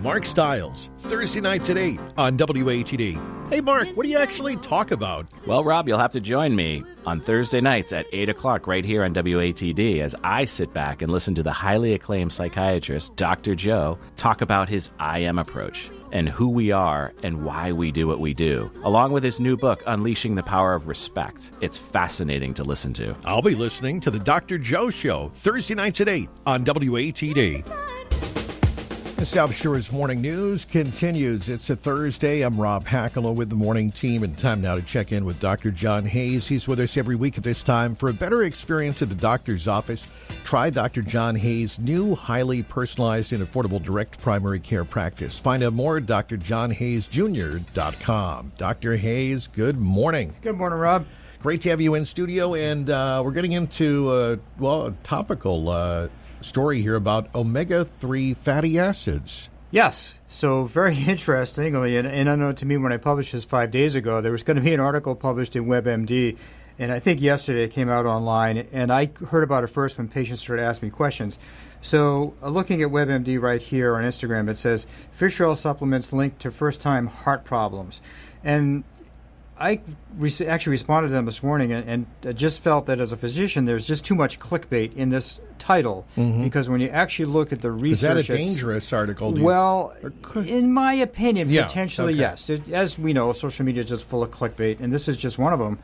Mark Stiles, Thursday nights at 8 on WATD. Hey, Mark, what do you actually talk about? Well, Rob, you'll have to join me on Thursday nights at 8 o'clock right here on WATD as I sit back and listen to the highly acclaimed psychiatrist, Dr. Joe, talk about his I Am approach and who we are and why we do what we do, along with his new book, Unleashing the Power of Respect. It's fascinating to listen to. I'll be listening to the Dr. Joe Show, Thursday nights at 8 on WATD. The South Shore's Morning News continues. It's a Thursday. I'm Rob Hackalo with the morning team, and time now to check in with Dr. John Hayes. He's with us every week at this time. For a better experience at the doctor's office, try Dr. John Hayes' new highly personalized and affordable direct primary care practice. Find out more at drjohnhayesjr.com. Dr. Hayes, good morning. Good morning, Rob. Great to have you in studio, and we're getting into, a topical story here about omega-3 fatty acids. Yes. So very interestingly, and unknown to me when I published this 5 days ago, there was going to be an article published in WebMD, and I think yesterday it came out online, and I heard about it first when patients started asking me questions. So looking at WebMD right here on Instagram, it says, fish oil supplements linked to first-time heart problems. And I actually responded to them this morning and just felt that as a physician, there's just too much clickbait in this title, because when you actually look at the research... Is that a dangerous article? In my opinion, potentially, okay. Yes. As we know, social media is just full of clickbait, and this is just one of them.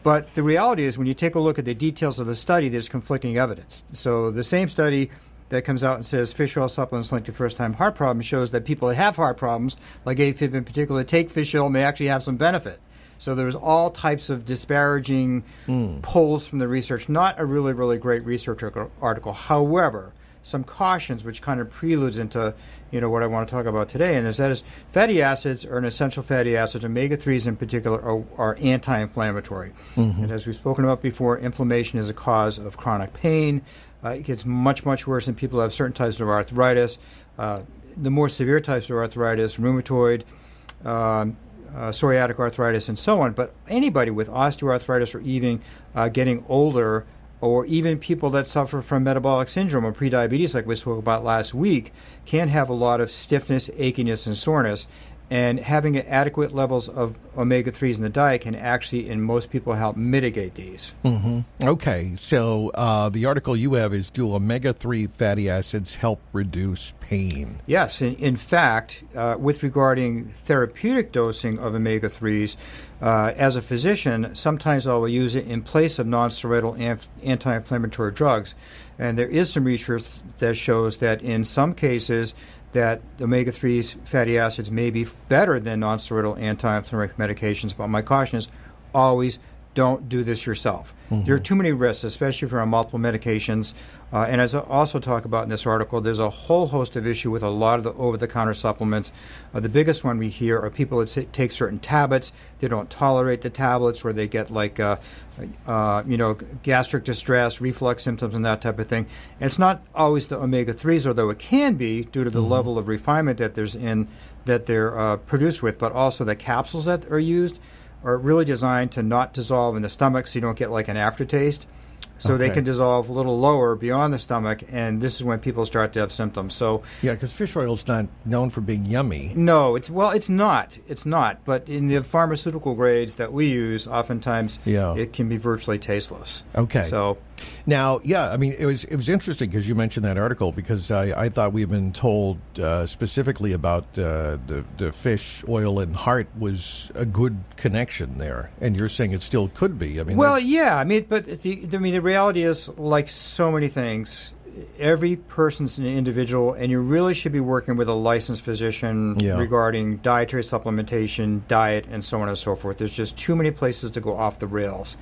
But the reality is, when you take a look at the details of the study, there's conflicting evidence. So the same study that comes out and says fish oil supplements linked to first-time heart problems shows that people that have heart problems, like AFib in particular, take fish oil may actually have some benefit. So there's all types of disparaging polls from the research. Not a really, really great research article. However, some cautions which kind of preludes into what I want to talk about today, and that is fatty acids are an essential fatty acid. Omega-3s in particular are anti-inflammatory. And as we've spoken about before, inflammation is a cause of chronic pain. It gets much, much worse in people who have certain types of arthritis. The more severe types of arthritis, rheumatoid, psoriatic arthritis, and so on. But anybody with osteoarthritis or even getting older, or even people that suffer from metabolic syndrome or prediabetes like we spoke about last week, can have a lot of stiffness, achiness, and soreness. And having adequate levels of omega-3s in the diet can actually, in most people, help mitigate these. Okay, so the article you have is, do omega-3 fatty acids help reduce pain? Yes. In fact, with regarding therapeutic dosing of omega-3s, as a physician, sometimes I will use it in place of nonsteroidal anti-inflammatory drugs. And there is some research that shows that in some cases, that omega-3s fatty acids may be better than nonsteroidal anti-inflammatory medications, but my caution is always don't do this yourself. There are too many risks, especially if you're on multiple medications. And as I also talk about in this article, there's a whole host of issue with a lot of the over-the-counter supplements. The biggest one we hear are people that take certain tablets. They don't tolerate the tablets, where they get gastric distress, reflux symptoms, and that type of thing. And it's not always the omega-3s, although it can be due to the level of refinement that they're produced with, but also the capsules that are used are really designed to not dissolve in the stomach, so you don't get like an aftertaste. So they can dissolve a little lower beyond the stomach, and this is when people start to have symptoms. So yeah, because fish oil is not known for being yummy. No, it's not. It's not. But in the pharmaceutical grades that we use, oftentimes it can be virtually tasteless. Okay. So now, it was interesting because you mentioned that article, because I thought we've been told specifically about the fish oil and heart was a good connection there, and you're saying it still could be. But the reality is, like so many things, every person's an individual, and you really should be working with a licensed physician regarding dietary supplementation, diet, and so on and so forth. There's just too many places to go off the rails.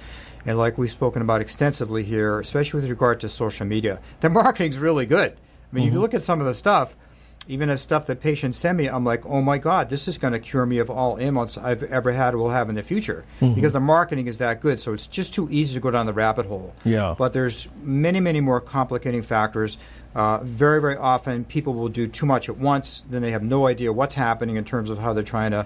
And like we've spoken about extensively here, especially with regard to social media, the marketing's really good. I mean, if you look at some of the stuff, even the stuff that patients send me, I'm like, oh my God, this is going to cure me of all ailments I've ever had or will have in the future. Because the marketing is that good. So it's just too easy to go down the rabbit hole. Yeah. But there's many, many more complicating factors. Very, very often people will do too much at once. Then they have no idea what's happening in terms of how they're trying to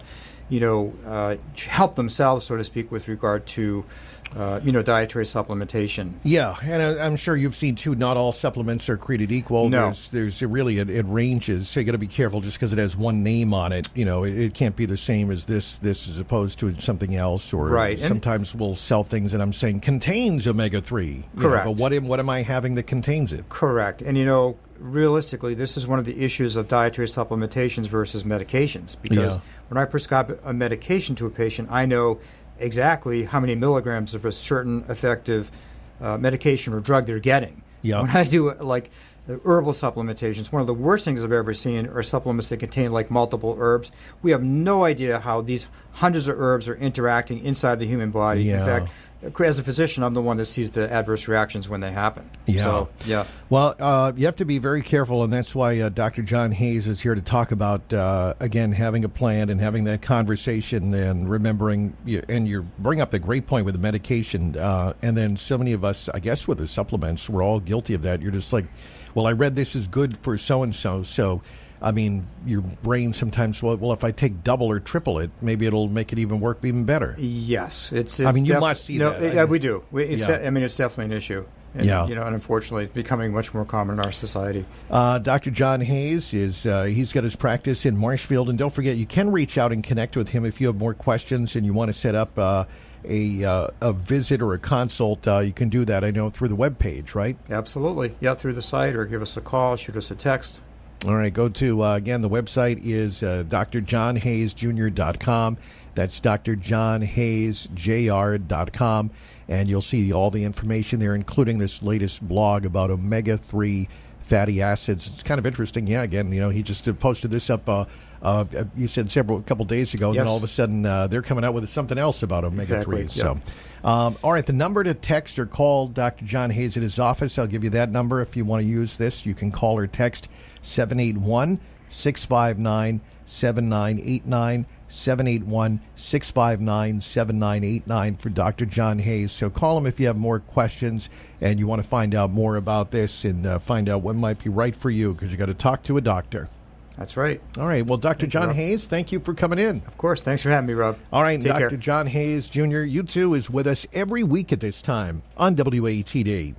help themselves, so to speak, with regard to dietary supplementation. Yeah, and I'm sure you've seen too. Not all supplements are created equal. No. There's really it ranges. So you got to be careful just because it has one name on it. It can't be the same as this as opposed to something else. Or right. Sometimes we'll sell things and I'm saying contains omega-3. Correct. But what am I having that contains it? Correct. And realistically, this is one of the issues of dietary supplementations versus medications, because when I prescribe a medication to a patient, I know exactly how many milligrams of a certain effective medication or drug they're getting. Yeah. When I do like the herbal supplementations, one of the worst things I've ever seen are supplements that contain like multiple herbs. We have no idea how these hundreds of herbs are interacting inside the human body. Yeah. In fact, as a physician, I'm the one that sees the adverse reactions when they happen. Yeah. So, yeah. Well, you have to be very careful, and that's why Dr. John Hayes is here to talk about, again, having a plan and having that conversation and remembering, and you bring up the great point with the medication, and then so many of us, I guess with the supplements, we're all guilty of that. You're just like, well, I read this is good for so-and-so, so... I mean, your brain sometimes, well, if I take double or triple it, maybe it'll make it even work even better. Yes. It's I mean, you must see that. Yeah, we do. It's definitely an issue. And, and unfortunately, it's becoming much more common in our society. Dr. John Hayes, he's got his practice in Marshfield. And don't forget, you can reach out and connect with him if you have more questions and you want to set up a visit or a consult. You can do that, I know, through the webpage, right? Absolutely. Yeah, through the site, or give us a call, shoot us a text. All right, go to, again, the website is drjohnhayesjr.com. That's drjohnhayesjr.com, and you'll see all the information there, including this latest blog about omega-3 fatty acids. It's kind of interesting. Yeah, again, he just posted this up, you said a couple days ago, and then all of a sudden they're coming out with something else about omega-3. Exactly. So, all right, the number to text or call Dr. John Hayes at his office, I'll give you that number if you want to use this. You can call or text 781-659-7989, 781-659-7989 for Dr. John Hayes. So call him if you have more questions and you want to find out more about this and find out what might be right for you, because you got to talk to a doctor. That's right. All right. Well, Dr. John Hayes, thank you for coming in. Of course. Thanks for having me, Rob. All right. Take Dr. care. John Hayes, Jr., you too, is with us every week at this time on WATD.